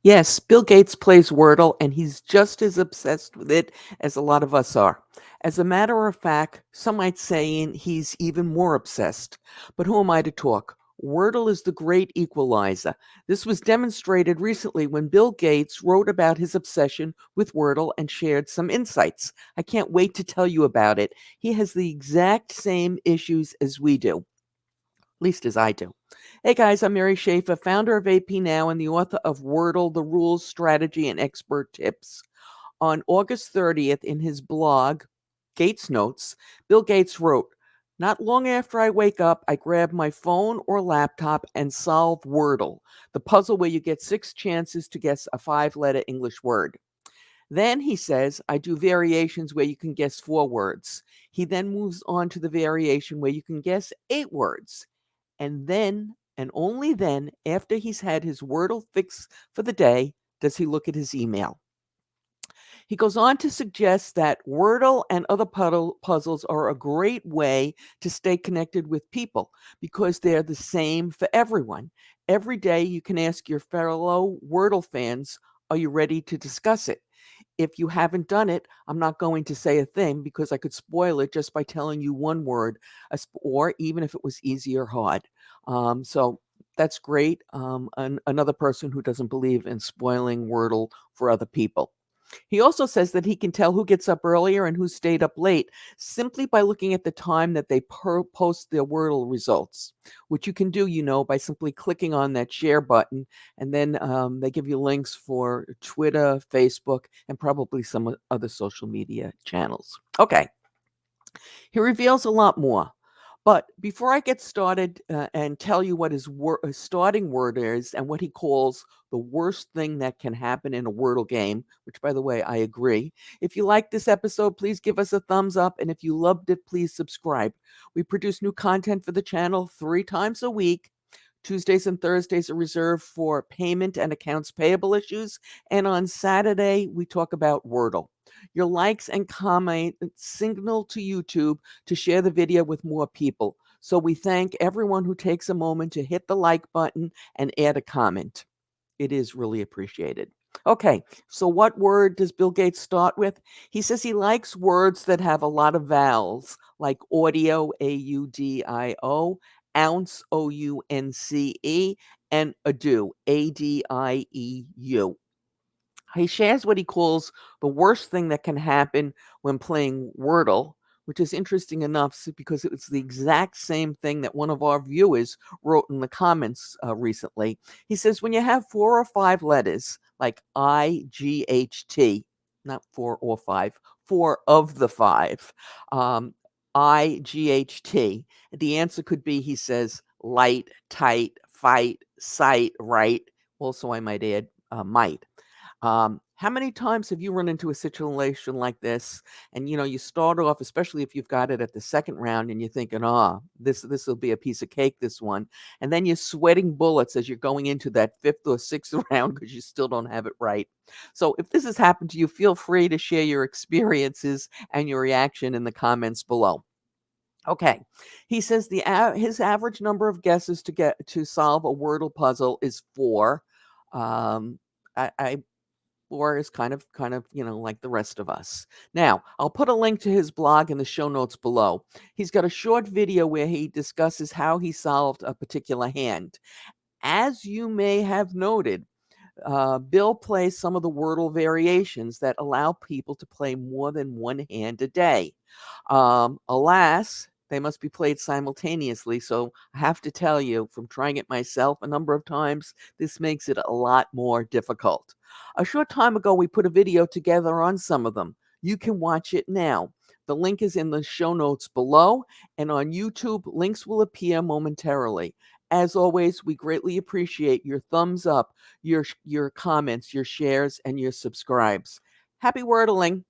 Yes, Bill Gates plays Wordle, and he's just as obsessed with it as a lot of us are. As a matter of fact, some might say he's even more obsessed. But who am I to talk? Wordle is the great equalizer. This was demonstrated recently when Bill Gates wrote about his obsession with Wordle and shared some insights. I can't wait to tell you about it. He has the exact same issues as we do, least as I do. Hey guys, I'm Mary Schaefer, founder of AP Now and the author of Wordle, the Rules, Strategy, and Expert Tips. On August 30th, in his blog, Gates Notes, Bill Gates wrote, "Not long after I wake up, I grab my phone or laptop and solve Wordle, the puzzle where you get 6 chances to guess a 5 letter English word. Then he says, I do variations where you can guess 4 words. He then moves on to the variation where you can guess 8 words. And then, and only then, after he's had his Wordle fix for the day, does he look at his email. He goes on to suggest that Wordle and other puzzles are a great way to stay connected with people because they're the same for everyone. Every day you can ask your fellow Wordle fans, are you ready to discuss it? If you haven't done it, I'm not going to say a thing because I could spoil it just by telling you one word, or even if it was easy or hard. So that's great. Another person who doesn't believe in spoiling Wordle for other people. He also says that he can tell who gets up earlier and who stayed up late simply by looking at the time that they post their Wordle results, which you can do, by simply clicking on that share button. And then they give you links for Twitter, Facebook, and probably some other social media channels. Okay. He reveals a lot more. But before I get started and tell you what his starting word is and what he calls the worst thing that can happen in a Wordle game, which, by the way, I agree. If you like this episode, please give us a thumbs up. And if you loved it, please subscribe. We produce new content for the channel 3 times a week. Tuesdays and Thursdays are reserved for payment and accounts payable issues. And on Saturday, we talk about Wordle. Your likes and comments signal to YouTube to share the video with more people. So we thank everyone who takes a moment to hit the like button and add a comment. It is really appreciated. Okay, so what word does Bill Gates start with? He says he likes words that have a lot of vowels, like audio, AUDIO, ounce, OUNCE, and adieu, ADIEU. He shares what he calls the worst thing that can happen when playing Wordle, which is interesting enough because it's the exact same thing that one of our viewers wrote in the comments recently. He says when you have 4 or 5 letters, like IGHT, not 4 or 5, 4 of the 5, IGHT, the answer could be, he says, light, tight, fight, sight, right. Also, I might add, might. How many times have you run into a situation like this? And you start off, especially if you've got it at the second round, and you're thinking, this will be a piece of cake, this one. And then you're sweating bullets as you're going into that fifth or sixth round because you still don't have it right. So if this has happened to you, feel free to share your experiences and your reaction in the comments below. Okay, he says his average number of guesses to solve a Wordle puzzle is 4. Um, I or is kind of, like the rest of us. Now, I'll put a link to his blog in the show notes below. He's got a short video where he discusses how he solved a particular hand. As you may have noted, Bill plays some of the Wordle variations that allow people to play more than one hand a day. Alas, they must be played simultaneously. So I have to tell you, from trying it myself a number of times, this makes it a lot more difficult. A short time ago, we put a video together on some of them. You can watch it now. The link is in the show notes below, and on YouTube, links will appear momentarily. As always, we greatly appreciate your thumbs up, your comments, your shares, and your subscribes. Happy Wordling!